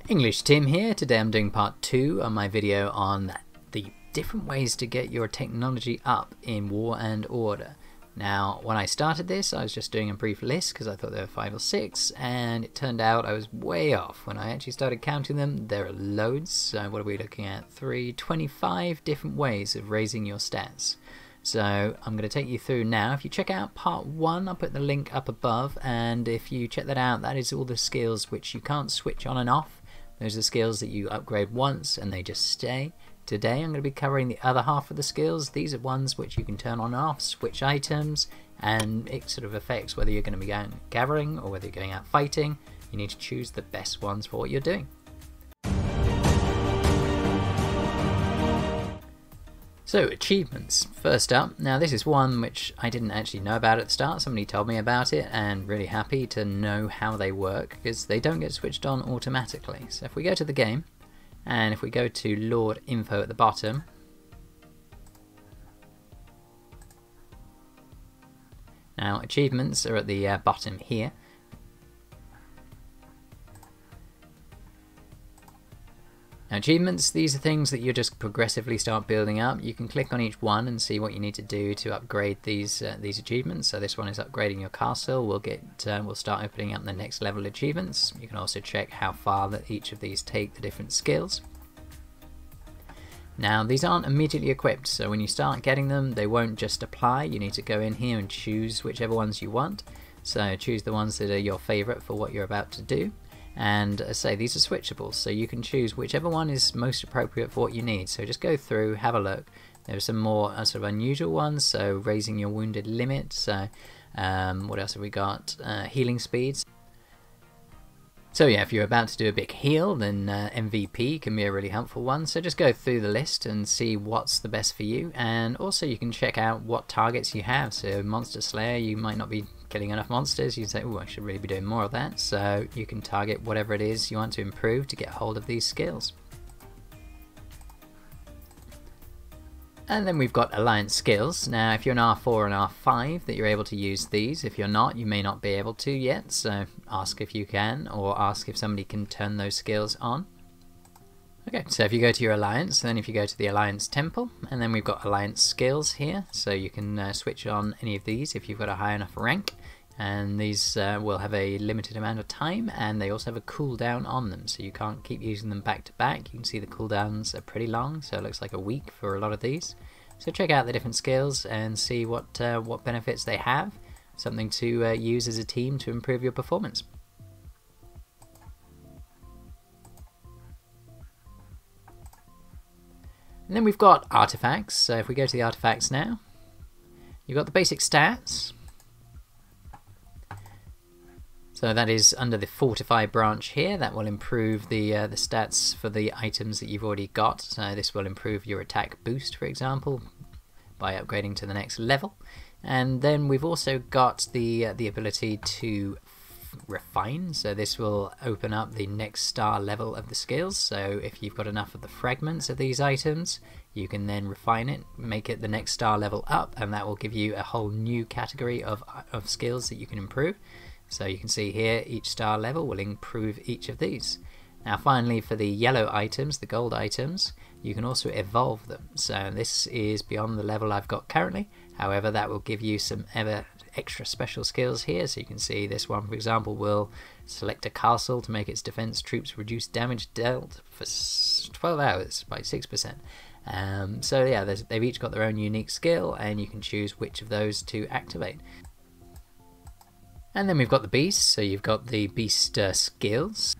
English Tim here. Today I'm doing part 2 of my video on the different ways to get your technology up in War and Order. Now, when I started this, I was just doing a brief list because I thought there were 5 or 6, and it turned out I was way off. When I actually started counting them, there are loads. So what are we looking at? 25 different ways of raising your stats. So I'm going to take you through now. If you check out part 1, I'll put the link up above, and if you check that out, that is all the skills which you can't switch on and off. Those are the skills that you upgrade once and they just stay. Today I'm going to be covering the other half of the skills. These are ones which you can turn on and off, switch items, and it sort of affects whether you're going to be going gathering or whether you're going out fighting. You need to choose the best ones for what you're doing. So, achievements. First up, now this is one which I didn't actually know about at the start. Somebody told me about it, and really happy to know how they work because they don't get switched on automatically. So if we go to the game, and if we go to Lord Info at the bottom, now achievements are at the bottom here. Now, achievements, these are things that you just progressively start building up. You can click on each one and see what you need to do to upgrade these achievements. So this one is upgrading your castle. We'll start opening up the next level achievements. You can also check how far that each of these take the different skills. Now, these aren't immediately equipped, so when you start getting them, they won't just apply. You need to go in here and choose whichever ones you want. So choose the ones that are your favorite for what you're about to do. And as I say, these are switchable, so you can choose whichever one is most appropriate for what you need. So just go through, have a look. There are some more sort of unusual ones, so raising your wounded limit. So what else have we got? Healing speeds. So yeah, if you're about to do a big heal, then MVP can be a really helpful one. So just go through the list and see what's the best for you. And also you can check out what targets you have. So Monster Slayer, you might not be killing enough monsters. You say, oh, I should really be doing more of that. So you can target whatever it is you want to improve to get hold of these skills. And then we've got Alliance skills. Now if you're an R4 and R5 that you're able to use these. If you're not, you may not be able to yet, so ask if you can, or ask if somebody can turn those skills on. Okay, so if you go to your Alliance, then if you go to the Alliance Temple, and then we've got Alliance skills here, so you can switch on any of these if you've got a high enough rank. And these will have a limited amount of time, and they also have a cooldown on them, so you can't keep using them back to back. You can see the cooldowns are pretty long, so it looks like a week for a lot of these. So check out the different skills and see what benefits they have, something to use as a team to improve your performance. And then we've got artifacts. So if we go to the artifacts now, you've got the basic stats. So that is under the Fortify branch here. That will improve the stats for the items that you've already got. So this will improve your attack boost, for example, by upgrading to the next level. And then we've also got the ability to refine. So this will open up the next star level of the skills. So if you've got enough of the fragments of these items, you can then refine it, make it the next star level up, and that will give you a whole new category of skills that you can improve. So you can see here each star level will improve each of these. Now finally, for the yellow items, the gold items, you can also evolve them. So this is beyond the level I've got currently. However, that will give you some extra special skills here. So you can see this one, for example, will select a castle to make its defense troops reduce damage dealt for 12 hours by 6%. So yeah, they've each got their own unique skill, and you can choose which of those to activate. And then we've got the beasts, so you've got the beast skills.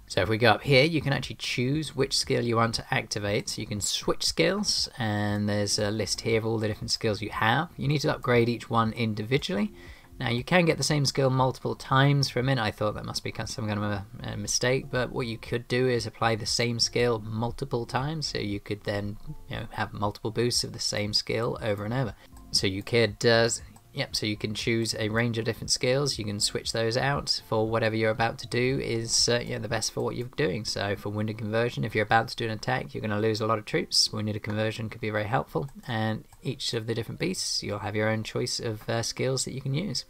So if we go up here, you can actually choose which skill you want to activate. So you can switch skills, and there's a list here of all the different skills you have. You need to upgrade each one individually. Now you can get the same skill multiple times. For a minute I thought that must be some kind of a mistake, but what you could do is apply the same skill multiple times. So you could then have multiple boosts of the same skill over and over. So you could so you can choose a range of different skills. You can switch those out for whatever you're about to do is the best for what you're doing. So for wounded conversion, if you're about to do an attack, you're going to lose a lot of troops. Wounded conversion could be very helpful, and each of the different beasts, you'll have your own choice of skills that you can use.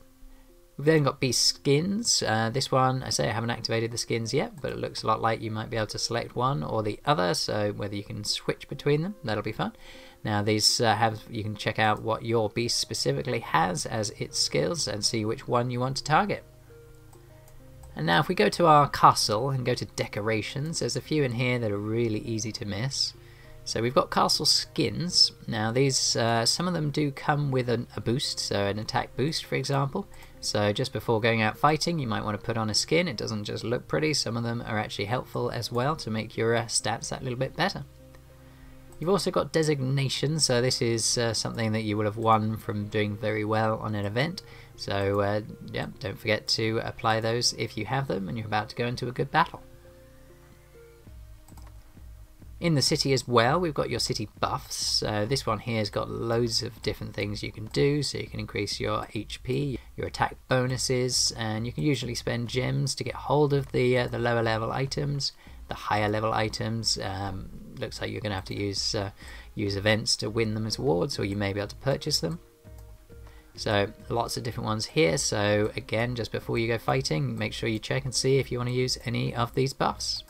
We've then got beast skins. This one, I say I haven't activated the skins yet, but it looks a lot like you might be able to select one or the other, so whether you can switch between them, that'll be fun. Now these you can check out what your beast specifically has as its skills and see which one you want to target. And now if we go to our castle and go to decorations, there's a few in here that are really easy to miss. So we've got castle skins. Now these, some of them do come with a boost, so an attack boost for example. So just before going out fighting you might want to put on a skin. It doesn't just look pretty, some of them are actually helpful as well to make your stats that little bit better. You've also got designations, so this is something that you will have won from doing very well on an event. So yeah, don't forget to apply those if you have them and you're about to go into a good battle. In the city as well, we've got your city buffs. This one here has got loads of different things you can do, so you can increase your HP, your attack bonuses, and you can usually spend gems to get hold of the lower level items. The higher level items, looks like you're going to have to use events to win them as awards, or you may be able to purchase them. So lots of different ones here, so again, just before you go fighting, make sure you check and see if you want to use any of these buffs.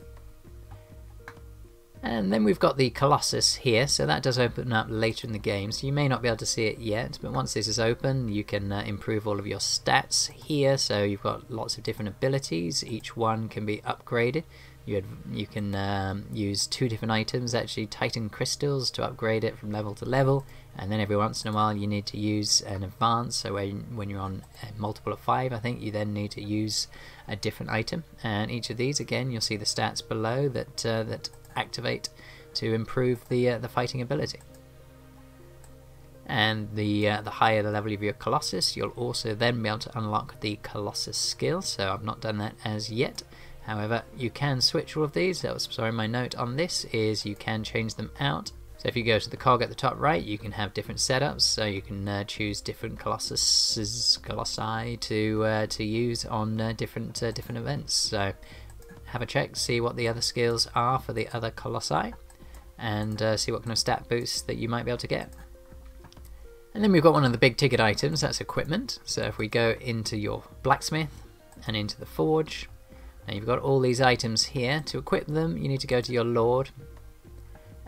And then we've got the Colossus here, so that does open up later in the game, so you may not be able to see it yet, but once this is open you can improve all of your stats here. So you've got lots of different abilities, each one can be upgraded. You can use 2 different items, actually Titan crystals, to upgrade it from level to level, and then every once in a while you need to use an advance, so when you're on a multiple of 5 I think you then need to use a different item, and each of these again you'll see the stats below that activate to improve the fighting ability. And the higher the level of your Colossus, you'll also then be able to unlock the Colossus skill, so I've not done that as yet. However, you can switch all of these. Sorry, my note on this is you can change them out. So if you go to the cog at the top right, you can have different setups, so you can choose different Colossi to use on different events. So have a check, see what the other skills are for the other Colossi, and see what kind of stat boosts that you might be able to get. And then we've got one of the big ticket items, that's equipment. So if we go into your blacksmith and into the forge, now you've got all these items here. To equip them you need to go to your lord,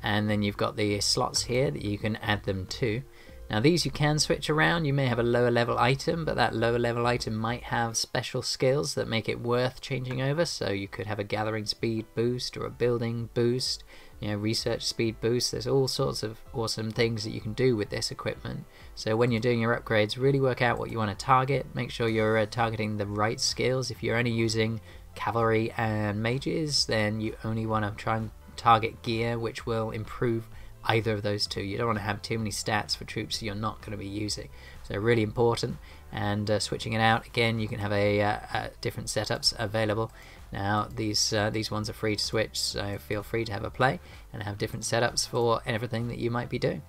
and then you've got the slots here that you can add them to. Now these you can switch around. You may have a lower level item, but that lower level item might have special skills that make it worth changing over. So you could have a gathering speed boost or a building boost, research speed boost. There's all sorts of awesome things that you can do with this equipment. So when you're doing your upgrades, really work out what you want to target. Make sure you're targeting the right skills. If you're only using cavalry and mages, then you only want to try and target gear which will improve either of those two. You don't want to have too many stats for troops you're not going to be using, so really important. And switching it out, again you can have a different setups available. Now these ones are free to switch, so feel free to have a play and have different setups for everything that you might be doing.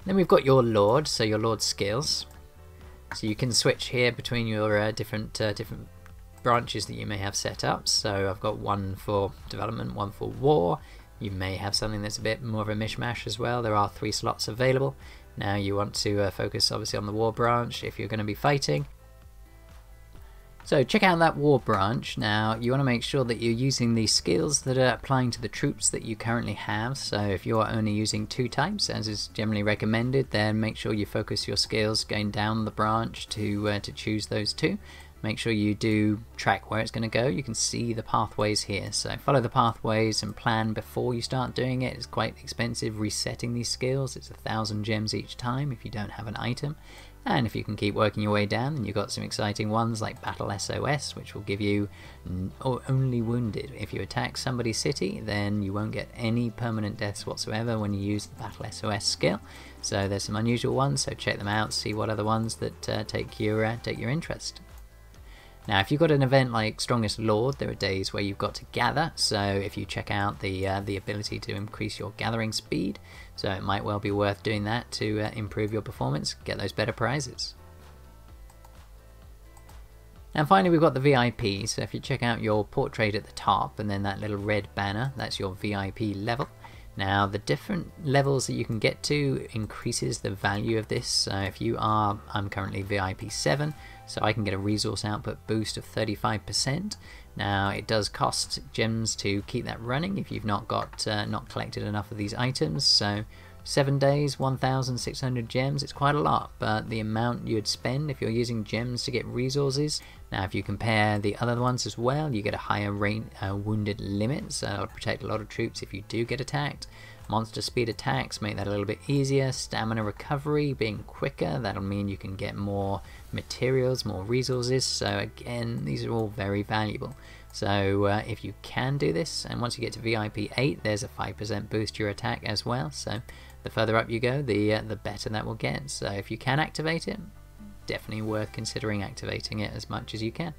Then we've got your lord, so your lord skills, so you can switch here between your different branches that you may have set up. So I've got one for development, one for war. You may have something that's a bit more of a mishmash as well. There are 3 slots available. Now you want to focus obviously on the war branch if you're going to be fighting. So check out that war branch. Now you want to make sure that you're using the skills that are applying to the troops that you currently have. So if you're only using 2 types, as is generally recommended, then make sure you focus your skills going down the branch to choose those 2. Make sure you do track where it's going to go. You can see the pathways here, so follow the pathways and plan before you start doing it. It's quite expensive resetting these skills. It's 1,000 gems each time if you don't have an item, and if you can keep working your way down, then you've got some exciting ones like Battle SOS, which will give you only wounded. If you attack somebody's city, then you won't get any permanent deaths whatsoever when you use the Battle SOS skill. So there's some unusual ones, so check them out, see what other ones that take your interest. Now if you've got an event like Strongest Lord, there are days where you've got to gather, so if you check out the ability to increase your gathering speed, so it might well be worth doing that to improve your performance, get those better prizes. And finally we've got the VIP, so if you check out your portrait at the top and then that little red banner, that's your VIP level. Now the different levels that you can get to increases the value of this. So if you are, I'm currently VIP 7, so I can get a resource output boost of 35%. Now it does cost gems to keep that running if you've not collected enough of these items. So 7 days, 1,600 gems, it's quite a lot, but the amount you'd spend if you're using gems to get resources. Now if you compare the other ones as well, you get a higher wounded limit, so it'll protect a lot of troops if you do get attacked. Monster speed attacks make that a little bit easier. Stamina recovery being quicker, that'll mean you can get more materials, more resources. So again, these are all very valuable. So if you can do this, and once you get to VIP 8, there's a 5% boost to your attack as well. So the further up you go, the better that will get. So if you can activate it, definitely worth considering activating it as much as you can.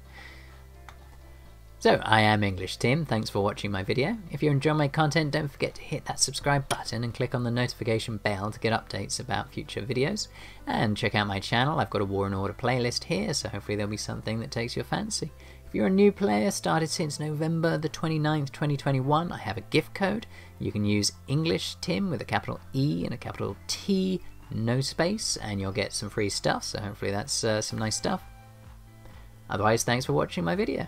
So I am EnglishTim, thanks for watching my video. If you enjoy my content, don't forget to hit that subscribe button and click on the notification bell to get updates about future videos. And check out my channel, I've got a War and Order playlist here, so hopefully there'll be something that takes your fancy. If you're a new player, started since November the 29th, 2021, I have a gift code. You can use EnglishTim with a capital E and a capital T, no space, and you'll get some free stuff, so hopefully that's some nice stuff. Otherwise, thanks for watching my video.